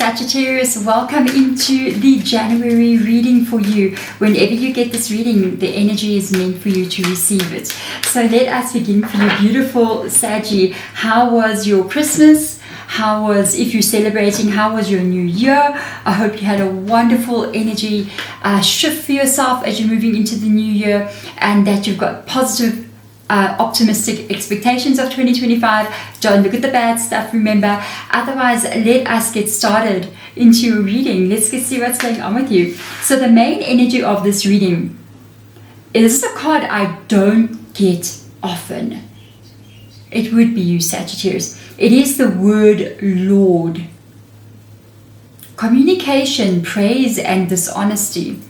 Sagittarius, welcome into the January reading for you. Whenever you get this reading, the energy is meant for you to receive it. So let us begin for you, beautiful Saggy. How was your Christmas? How was, if you're celebrating, how was your new year? I hope you had a wonderful energy shift for yourself as you're moving into the new year, and that you've got positive optimistic expectations of 2025. Don't look at the bad stuff, remember. Otherwise, let us get started into your reading. Let's see what's going on with you. So the main energy of this reading is a card I don't get often. It would be you, Sagittarius. It is the word Lord. Communication, praise, and dishonesty.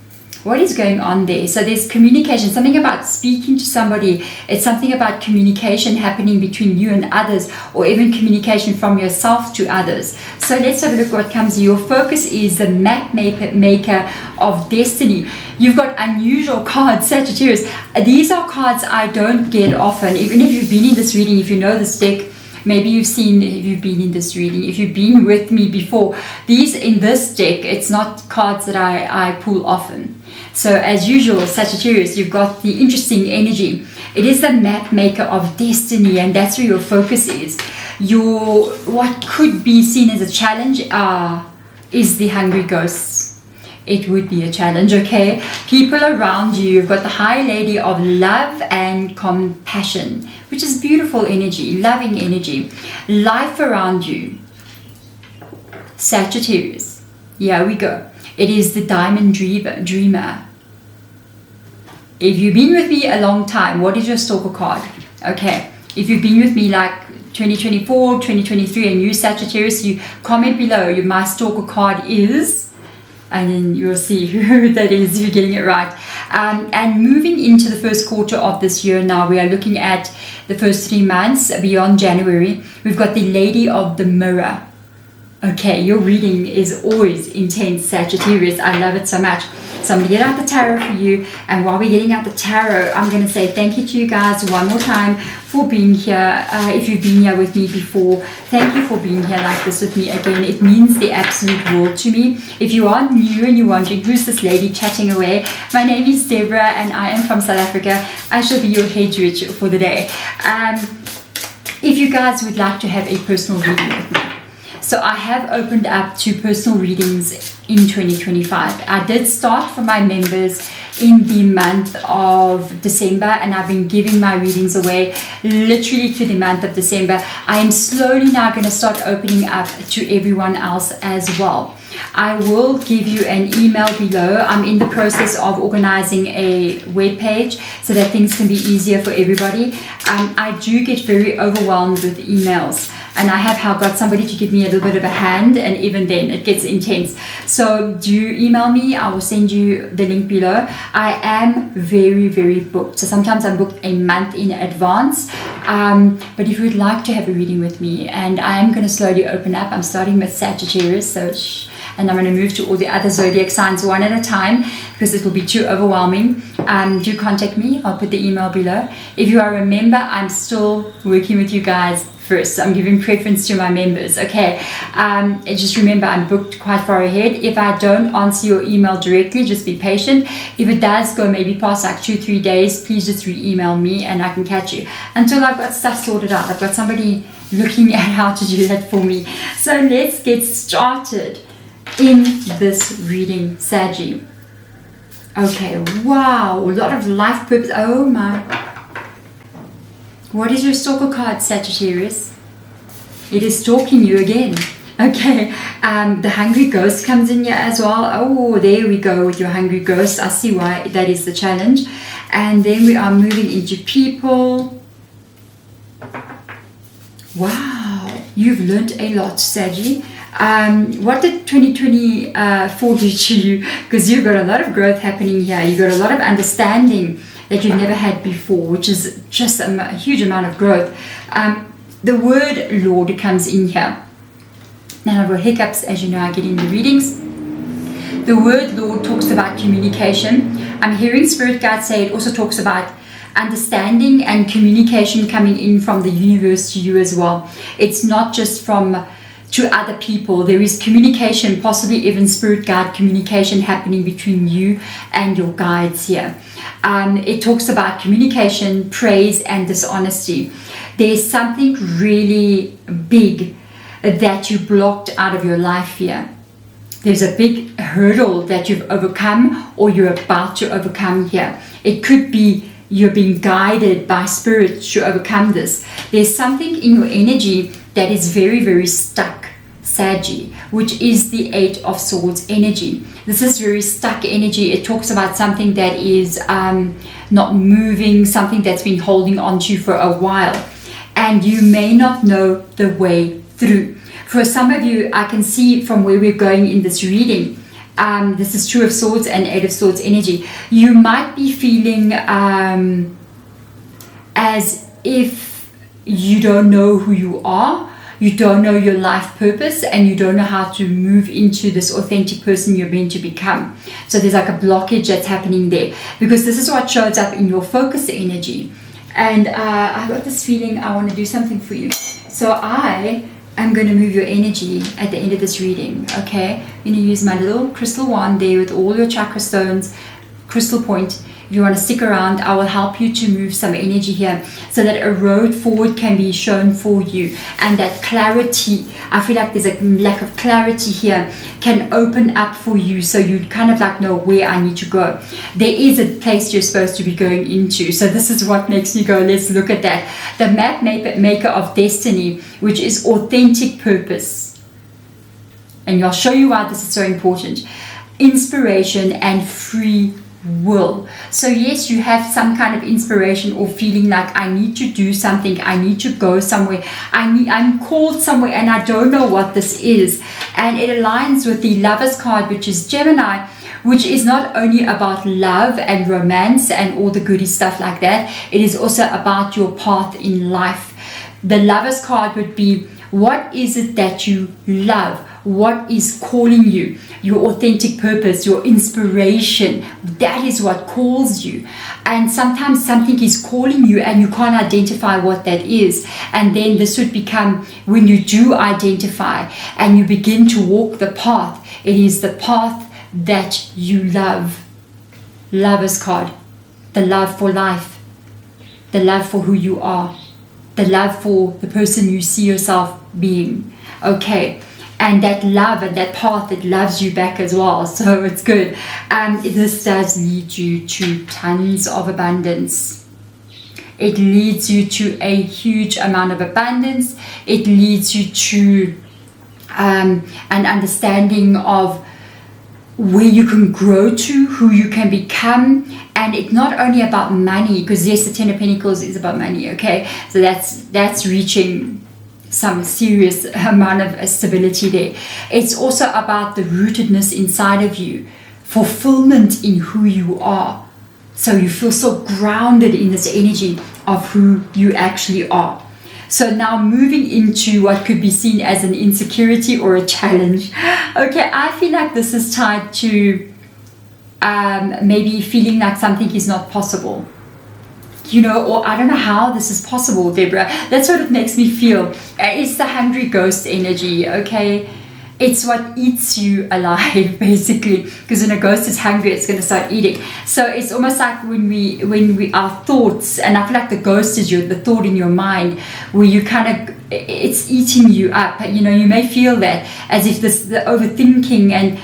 What is going on there? So there's communication, something about speaking to somebody. It's something about communication happening between you and others, or even communication from yourself to others. So let's have a look what comes. Your focus is the map maker of destiny. You've got unusual cards, Sagittarius. These are cards I don't get often. Even if you've been in this reading, if you know this deck, maybe you've been in this reading, if you've been with me before, these in this deck, it's not cards that I pull often. So as usual, Sagittarius, you've got the interesting energy. It is the map maker of destiny, and that's where your focus is. What could be seen as a challenge is the hungry ghosts. It would be a challenge, okay? People around you, you've got the High Lady of love and compassion, which is beautiful energy, loving energy. Life around you, Sagittarius. Here we go. It is the Diamond Dreamer. If you've been with me a long time, what is your stalker card? Okay, if you've been with me like 2024, 2023, and you, Sagittarius, you comment below, my stalker card is, and then you'll see who that is if you're getting it right. And moving into the first quarter of this year now, we are looking at the first 3 months beyond January. We've got the Lady of the Mirror. Okay, your reading is always intense, Sagittarius. I love it so much. So I'm going to get out the tarot for you. And while we're getting out the tarot, I'm going to say thank you to you guys one more time for being here. If you've been here with me before, thank you for being here like this with me again. It means the absolute world to me. If you are new and you're wondering who's this lady chatting away, my name is Deborah and I am from South Africa. I shall be your head witch for the day. If you guys would like to have a personal reading with me, so I have opened up to personal readings in 2025. I did start for my members in the month of December, and I've been giving my readings away literally to the month of December. I am slowly now going to start opening up to everyone else as well. I will give you an email below. I'm in the process of organizing a web page so that things can be easier for everybody. I do get very overwhelmed with emails, and I have got somebody to give me a little bit of a hand, and even then it gets intense. So do email me. I will send you the link below. I am very, very booked. So sometimes I'm booked a month in advance. But if you would like to have a reading with me, and I am going to slowly open up. I'm starting with Sagittarius, and I'm going to move to all the other zodiac signs one at a time because it will be too overwhelming. Do contact me. I'll put the email below. If you are a member, I'm still working with you guys first. I'm giving preference to my members, okay? Just remember, I'm booked quite far ahead. If I don't answer your email directly, just be patient. If it does go maybe past like 2-3 days, please just re-email me and I can catch you until I've got stuff sorted out. I've got somebody looking at how to do that for me. So let's get started in this reading, Saggy. Okay, wow, a lot of life purpose. Oh my. What is your stalker card, Sagittarius? It is stalking you again. Okay, the hungry ghost comes in here as well. Oh, there we go with your hungry ghost. I see why that is the challenge. And then we are moving into people. Wow, you've learned a lot, Saggy. What did 2024 do to you? Because you've got a lot of growth happening here. You've got a lot of understanding that you've never had before, which is just a huge amount of growth. The word Lord comes in here. Now I've got hiccups, as you know, I get in the readings. The word Lord talks about communication. I'm hearing Spirit Guide say it also talks about understanding and communication coming in from the universe to you as well. It's not just from to other people. There is communication, possibly even spirit guide communication happening between you and your guides here. It talks about communication, praise, and dishonesty. There's something really big that you blocked out of your life here. There's a big hurdle that you've overcome or you're about to overcome here. It could be you're being guided by spirit to overcome this. There's something in your energy that is very, very stuck, Saggy, which is the Eight of Swords energy. This is very stuck energy. It talks about something that is not moving, something that's been holding on to you for a while. And you may not know the way through. For some of you, I can see from where we're going in this reading, this is Two of Swords and Eight of Swords energy. You might be feeling as if you don't know who you are, you don't know your life purpose, and you don't know how to move into this authentic person you're meant to become. So there's like a blockage that's happening there, because this is what shows up in your focus energy. And I got this feeling I want to do something for you. So I'm going to move your energy at the end of this reading, okay? I'm going to use my little crystal wand there with all your chakra stones, crystal point. If you want to stick around, I will help you to move some energy here so that a road forward can be shown for you. And that clarity, I feel like there's a lack of clarity here, can open up for you so you kind of like know where I need to go. There is a place you're supposed to be going into. So this is what makes me go, let's look at that. The map maker of destiny, which is authentic purpose. And I'll show you why this is so important. Inspiration and free will. So yes, you have some kind of inspiration or feeling like I need to do something, I need to go somewhere, I'm called somewhere and I don't know what this is. And it aligns with the Lovers card, which is Gemini, which is not only about love and romance and all the goody stuff like that, it is also about your path in life. The Lovers card would be, what is it that you love? What is calling you? Your authentic purpose, your inspiration, that is what calls you. And sometimes something is calling you and you can't identify what that is. And then this would become, when you do identify and you begin to walk the path, it is the path that you love. Lovers card, the love for life, the love for who you are, the love for the person you see yourself being. Okay. And that love and that path, it loves you back as well. So it's good. This does lead you to tons of abundance. It leads you to a huge amount of abundance. It leads you to an understanding of where you can grow to, who you can become. And it's not only about money, because yes, the Ten of Pentacles is about money, okay? So that's reaching some serious amount of stability there. It's also about the rootedness inside of you, fulfillment in who you are. So you feel so grounded in this energy of who you actually are. So now moving into what could be seen as an insecurity or a challenge. Okay, I feel like this is tied to maybe feeling like something is not possible. You know, or I don't know how this is possible, Deborah. That's what it makes me feel. It's the hungry ghost energy, okay? It's what eats you alive, basically. Because when a ghost is hungry, it's going to start eating. So it's almost like when we our thoughts, and I feel like the ghost is the thought in your mind, where you kind of, it's eating you up. You know, you may feel that as if the overthinking and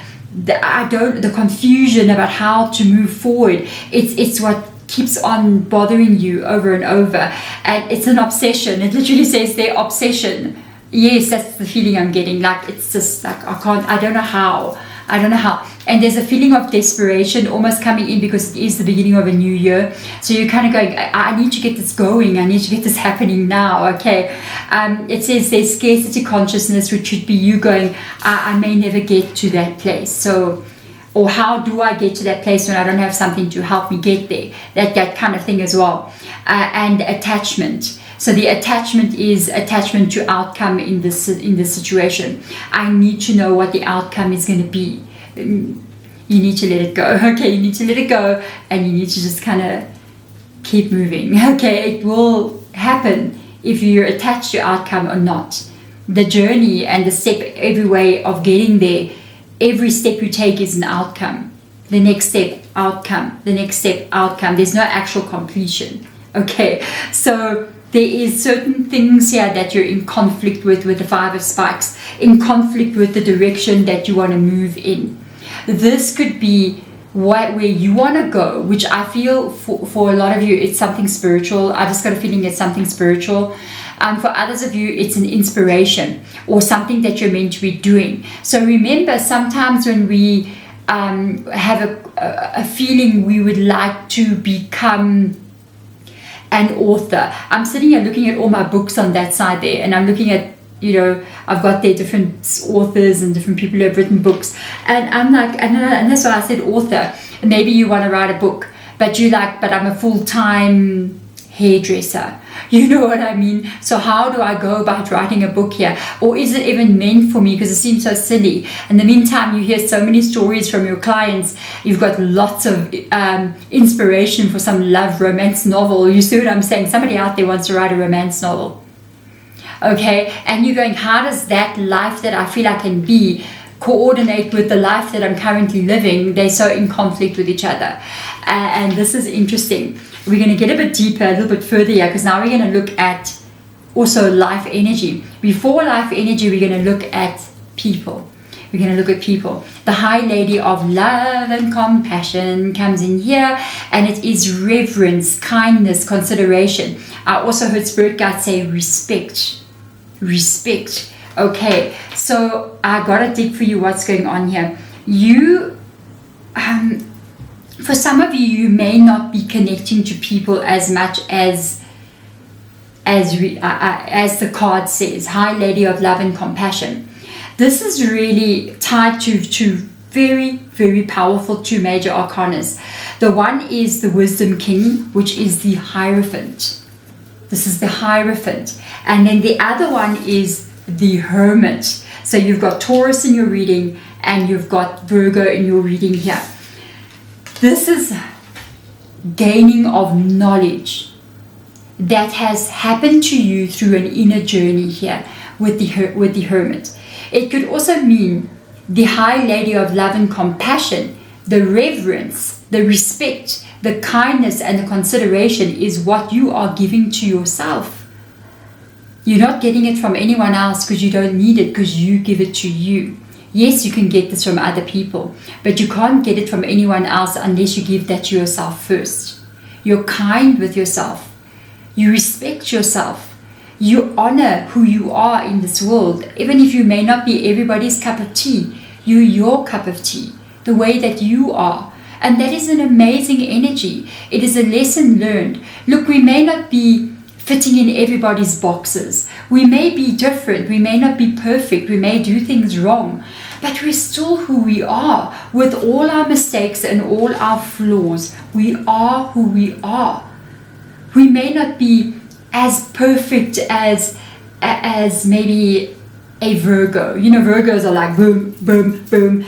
the confusion about how to move forward. It's what keeps on bothering you over and over, and it's an obsession. It literally says their obsession. Yes, that's the feeling I'm getting. Like it's just like I don't know how. And there's a feeling of desperation almost coming in, because it is the beginning of a new year. So you're kind of going, I need to get this going. I need to get this happening now. Okay. It says there's scarcity consciousness, which should be you going, I may never get to that place. So, or how do I get to that place when I don't have something to help me get there? That kind of thing as well. And attachment. So the attachment is attachment to outcome in this situation. I need to know what the outcome is going to be. You need to let it go. Okay, you need to let it go, and you need to just kind of keep moving. Okay, it will happen if you're attached to outcome or not. the journey and the step, every way of getting there, every step you take is an outcome. The next step, outcome. The next step, outcome. There's no actual completion. Okay, so there is certain things here that you're in conflict with the Five of Spikes, in conflict with the direction that you want to move in. This could be where you want to go, which I feel for a lot of you, it's something spiritual. I just got a feeling it's something spiritual. For others of you, it's an inspiration or something that you're meant to be doing. So remember, sometimes when we have a feeling we would like to become an author. I'm sitting here looking at all my books on that side there, and I'm looking at, you know, I've got there different authors and different people who have written books, and I'm like, and that's why I said author. Maybe you want to write a book, but you like, but I'm a full-time hairdresser. You know what I mean? So how do I go about writing a book here? Or is it even meant for me? Because it seems so silly. In the meantime, you hear so many stories from your clients. You've got lots of inspiration for some love romance novel. You see what I'm saying? Somebody out there wants to write a romance novel. Okay? And you're going, how does that life that I feel I can be coordinate with the life that I'm currently living? They're so in conflict with each other. And this is interesting. We're going to get a bit deeper, a little bit further here, because now we're going to look at also life energy. Before life energy, we're going to look at people. We're going to look at people. The High Lady of Love and Compassion comes in here, and it is reverence, kindness, consideration. I also heard Spirit Guide say respect. Respect. Okay, so I got to dig for you what's going on here. You... for some of you, you may not be connecting to people as much as the card says, High Lady of Love and Compassion. This is really tied to very, very powerful two major arcanas. The one is the Wisdom King, which is the Hierophant. This is the Hierophant. And then the other one is the Hermit. So you've got Taurus in your reading, and you've got Virgo in your reading here. This is gaining of knowledge that has happened to you through an inner journey here with the Hermit. It could also mean the High Lady of Love and Compassion, the reverence, the respect, the kindness and the consideration is what you are giving to yourself. You're not getting it from anyone else because you don't need it, because you give it to you. Yes, you can get this from other people, but you can't get it from anyone else unless you give that to yourself first. You're kind with yourself. You respect yourself. You honor who you are in this world. Even if you may not be everybody's cup of tea, you're your cup of tea, the way that you are. And that is an amazing energy. It is a lesson learned. Look, we may not be fitting in everybody's boxes. We may be different. We may not be perfect. We may do things wrong. But we're still who we are. With all our mistakes and all our flaws, we are who we are. We may not be as perfect as maybe a Virgo. You know, Virgos are like boom, boom, boom.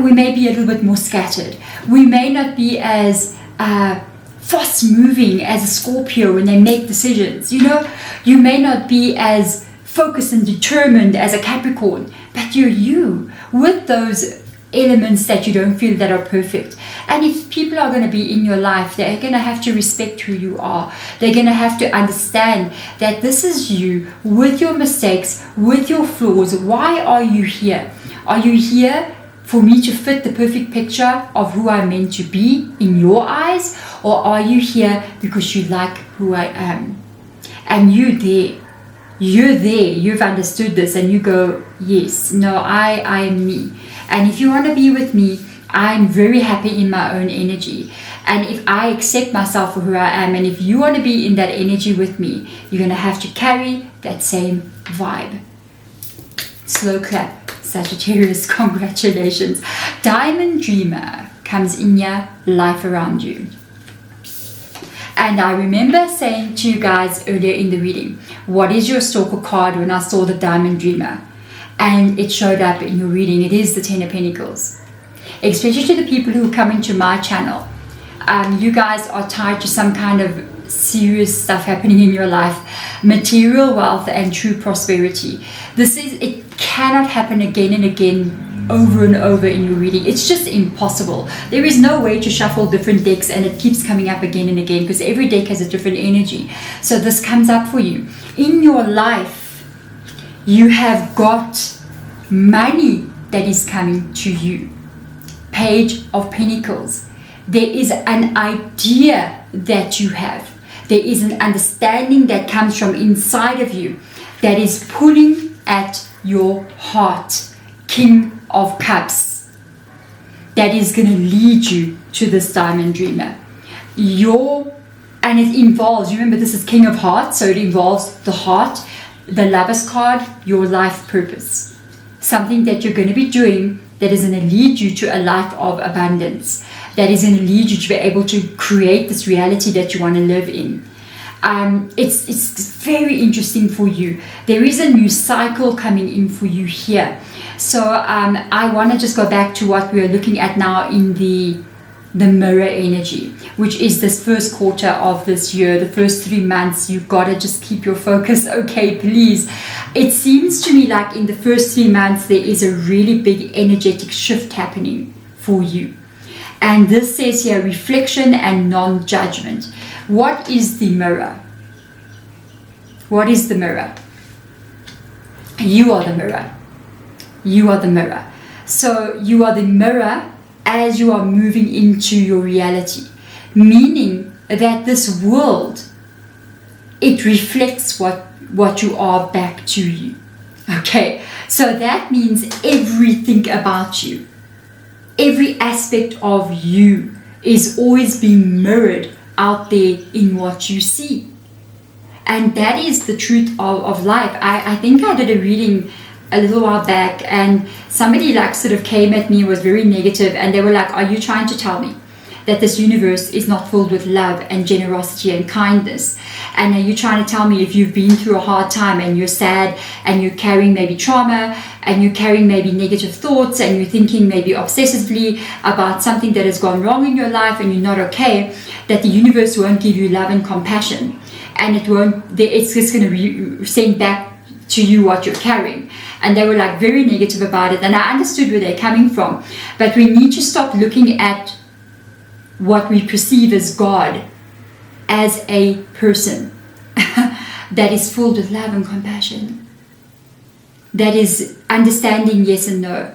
We may be a little bit more scattered. We may not be as fast moving as a Scorpio when they make decisions. You know, you may not be as focused and determined as a Capricorn, but you're you with those elements that you don't feel that are perfect. And if people are going to be in your life, they're going to have to respect who you are. They're going to have to understand that this is you with your mistakes, with your flaws. Why are you here? Are you here for me to fit the perfect picture of who I'm meant to be in your eyes? Or are you here because you like who I am? And you're there, you've understood this, and you go, yes, no, I am me. And if you want to be with me, I'm very happy in my own energy. And if I accept myself for who I am, and if you want to be in that energy with me, you're going to have to carry that same vibe. Slow clap, Sagittarius, congratulations. Diamond Dreamer comes in your life around you. And I remember saying to you guys earlier in the reading, what is your Stalker card, when I saw the Diamond Dreamer? And it showed up in your reading. It is the Ten of Pentacles. Especially to the people who are coming to my channel. You guys are tied to some kind of serious stuff happening in your life, material wealth and true prosperity. It cannot happen again and again, over and over in your reading. It's just impossible. There is no way to shuffle different decks and it keeps coming up again and again, because every deck has a different energy. So this comes up for you. In your life, you have got money that is coming to you. Page of Pentacles. There is an idea that you have. There is an understanding that comes from inside of you that is pulling at your heart. King of Cups. That is going to lead you to this Diamond Dreamer. And it involves, remember this is King of Hearts, so it involves the heart, the Lover's card, your life purpose. Something that you're going to be doing that is going to lead you to a life of abundance. That is going to lead you to be able to create this reality that you want to live in. It's very interesting for you. There is a new cycle coming in for you here. So I want to just go back to what we are looking at now in the mirror energy, which is this first quarter of this year, the first 3 months. You've got to just keep your focus, okay, please. It seems to me like in the first 3 months there is a really big energetic shift happening for you. And this says here, reflection and non-judgment. What is the mirror? What is the mirror? You are the mirror. You are the mirror. So you are the mirror as you are moving into your reality. Meaning that this world, it reflects what you are back to you. Okay, so that means everything about you, every aspect of you is always being mirrored out there in what you see. And that is the truth of life. I think I did a reading a little while back, and somebody sort of came at me, was very negative, and they were like, are you trying to tell me that this universe is not filled with love and generosity and kindness? And are you trying to tell me, if you've been through a hard time and you're sad and you're carrying maybe trauma and you're carrying maybe negative thoughts and you're thinking maybe obsessively about something that has gone wrong in your life and you're not okay, that the universe won't give you love and compassion, and it's just going to send back to you what you're carrying? And they were very negative about it, and I understood where they're coming from. But we need to stop looking at what we perceive as God as a person that is filled with love and compassion, that is understanding yes and no.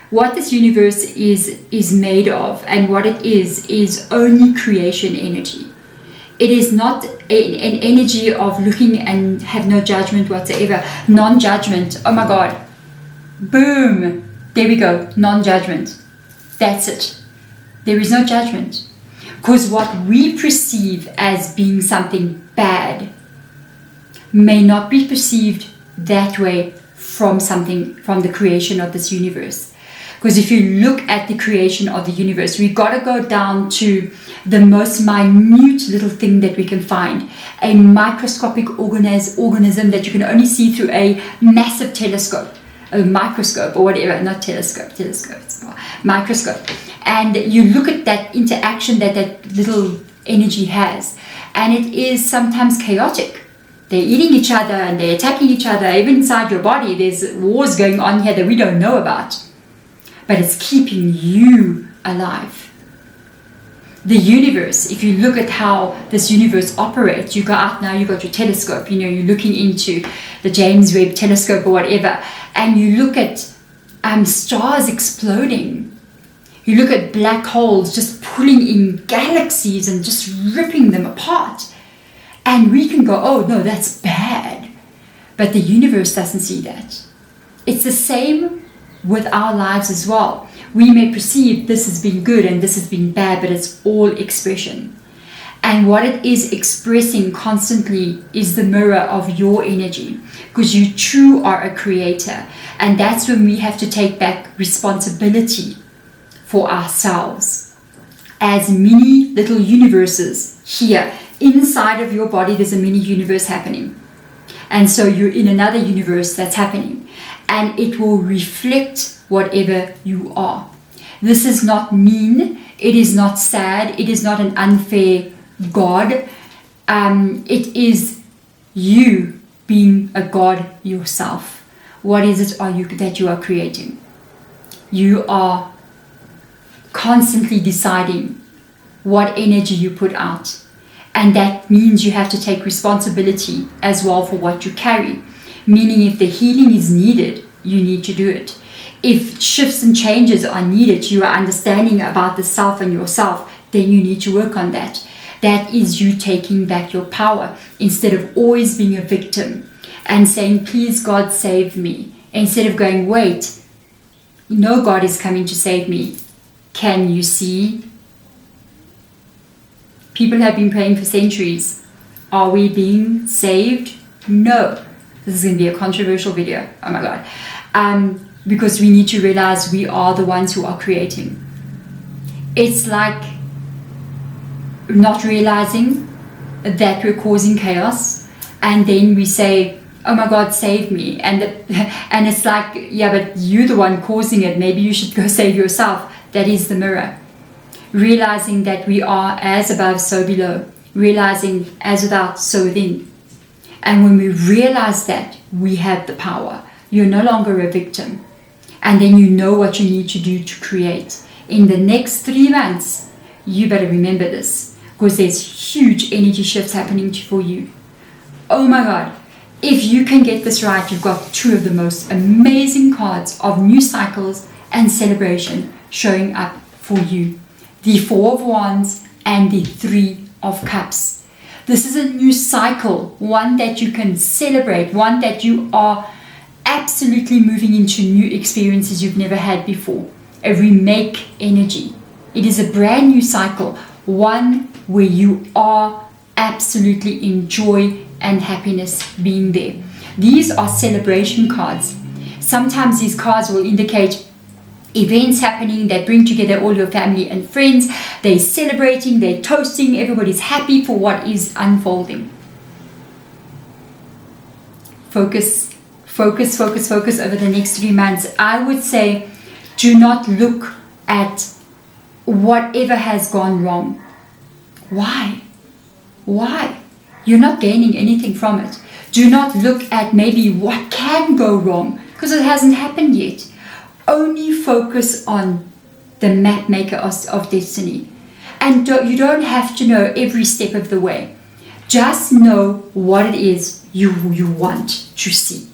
What this universe is made of, and what it is only creation energy. It is not an energy of looking and have no judgment whatsoever. Non-judgment. Oh my God. Boom. There we go. Non-judgment. That's it. There is no judgment. Because what we perceive as being something bad may not be perceived that way from the creation of this universe. Because if you look at the creation of the universe, we've got to go down to the most minute little thing that we can find. A microscopic organism that you can only see through a massive telescope, a microscope or whatever, not telescope, it's microscope. And you look at that interaction that little energy has, and it is sometimes chaotic. They're eating each other and they're attacking each other. Even inside your body, there's wars going on here that we don't know about. But it's keeping you alive. The universe, if you look at how this universe operates, you go out now, you got your telescope, you're looking into the James Webb telescope or whatever, and you look at stars exploding. You look at black holes just pulling in galaxies and just ripping them apart. And we can go, oh no, that's bad. But the universe doesn't see that. It's the same with our lives as well. We may perceive this has been good and this has been bad, but it's all expression. And what it is expressing constantly is the mirror of your energy, because you too are a creator. And that's when we have to take back responsibility for ourselves. As mini little universes here, inside of your body, there's a mini universe happening. And so you're in another universe that's happening. And it will reflect whatever you are. This is not mean. It is not sad. It is not an unfair God. It is you being a god yourself. What is it that you are creating? You are constantly deciding what energy you put out. And that means you have to take responsibility as well for what you carry. Meaning if the healing is needed, you need to do it. If shifts and changes are needed, you are understanding about the self and yourself, then you need to work on that. That is you taking back your power instead of always being a victim and saying, please God save me. Instead of going, wait, no, God is coming to save me. Can you see? People have been praying for centuries. Are we being saved? No. This is going to be a controversial video. Oh my God. Because we need to realize we are the ones who are creating. It's like not realizing that we're causing chaos, and then we say, oh my God, save me. And it's like, yeah, but you're the one causing it. Maybe you should go save yourself. That is the mirror. Realizing that we are as above, so below. Realizing as without, so within. And when we realize that, we have the power. You're no longer a victim. And then you know what you need to do to create. In the next 3 months, you better remember this, because there's huge energy shifts happening for you. Oh my God. If you can get this right, you've got 2 of the most amazing cards of new cycles and celebration showing up for you. The 4 of Wands and the 3 of Cups. This is a new cycle, one that you can celebrate, one that you are absolutely moving into new experiences you've never had before. A remake energy. It is a brand new cycle, one where you are absolutely in joy and happiness being there. These are celebration cards. Sometimes these cards will indicate events happening that bring together all your family and friends. They're celebrating, they're toasting, everybody's happy for what is unfolding. Focus over the next 3 months. I would say do not look at whatever has gone wrong. Why? You're not gaining anything from it. Do not look at maybe what can go wrong, because it hasn't happened yet. Only focus on the map maker of destiny. And you don't have to know every step of the way. Just know what it is you want to see.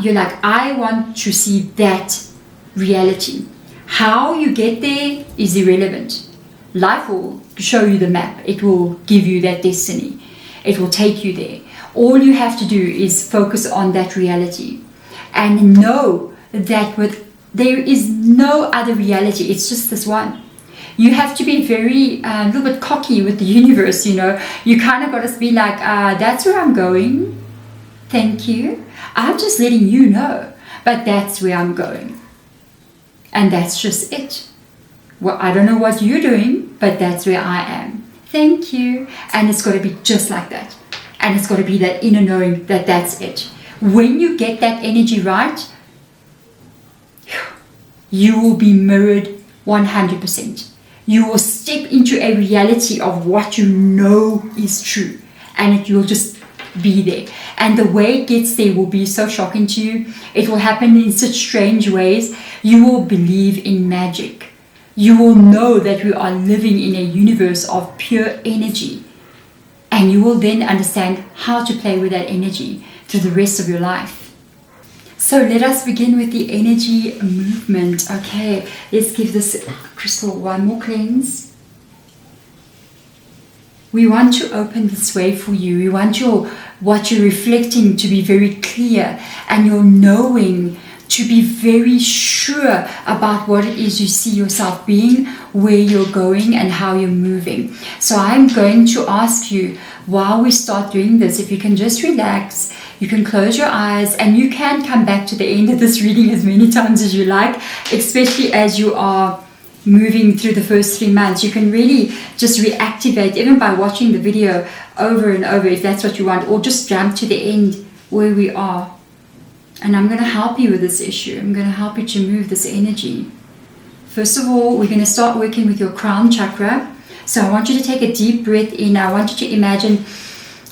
You're like, I want to see that reality. How you get there is irrelevant. Life will show you the map. It will give you that destiny. It will take you there. All you have to do is focus on that reality and know that there is no other reality. It's just this one. You have to be very a little bit cocky with the universe, you know. You kind of got to be like, that's where I'm going. Thank you. I'm just letting you know, but that's where I'm going. And that's just it. Well, I don't know what you're doing, but that's where I am. Thank you. And it's got to be just like that. And it's got to be that inner knowing that that's it. When you get that energy right, you will be mirrored 100%. You will step into a reality of what you know is true. And you'll just be there. And the way it gets there will be so shocking to you. It will happen in such strange ways. You will believe in magic. You will know that we are living in a universe of pure energy. And you will then understand how to play with that energy through the rest of your life. So let us begin with the energy movement. Okay, let's give this crystal one more cleanse. We want to open this way for you. We want what you're reflecting to be very clear, and your knowing to be very sure about what it is you see yourself being, where you're going and how you're moving. So I'm going to ask you, while we start doing this, if you can just relax, you can close your eyes, and you can come back to the end of this reading as many times as you like, especially as you are moving through the first 3 months. You can really just reactivate, even by watching the video over and over, if that's what you want, or just jump to the end where we are. And I'm going to help you with this issue. I'm going to help you to move this energy. First of all, we're going to start working with your crown chakra. So I want you to take a deep breath in. I want you to imagine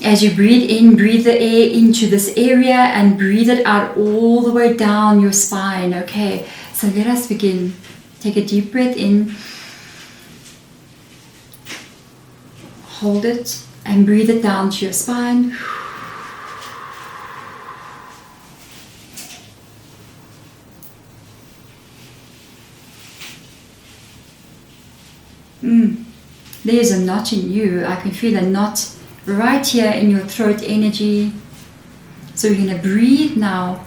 as you breathe in, breathe the air into this area and breathe it out all the way down your spine. Okay, so let us begin. Take a deep breath in. Hold it and breathe it down to your spine. There's a knot in you. I can feel a knot right here in your throat energy. So you're going to breathe now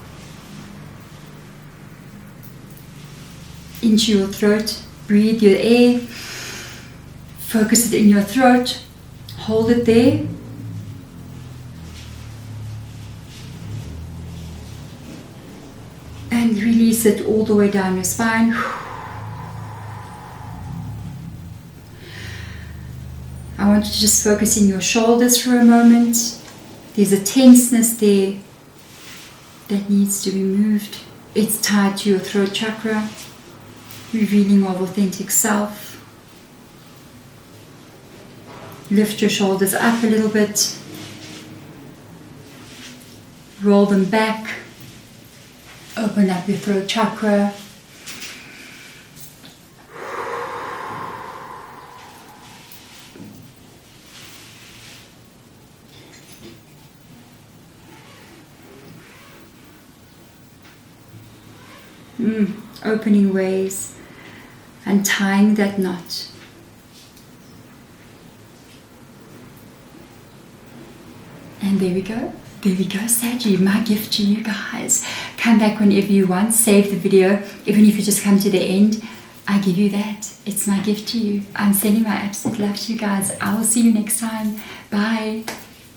into your throat. Breathe your air. Focus it in your throat. Hold it there. And release it all the way down your spine. I want you to just focus in your shoulders for a moment. There's a tenseness there that needs to be moved. It's tied to your throat chakra, revealing of authentic self. Lift your shoulders up a little bit. Roll them back. Open up your throat chakra. Opening ways and tying that knot. And there we go. There we go, Saggy. My gift to you guys. Come back whenever you want. Save the video. Even if you just come to the end, I give you that. It's my gift to you. I'm sending my absolute love to you guys. I will see you next time. Bye.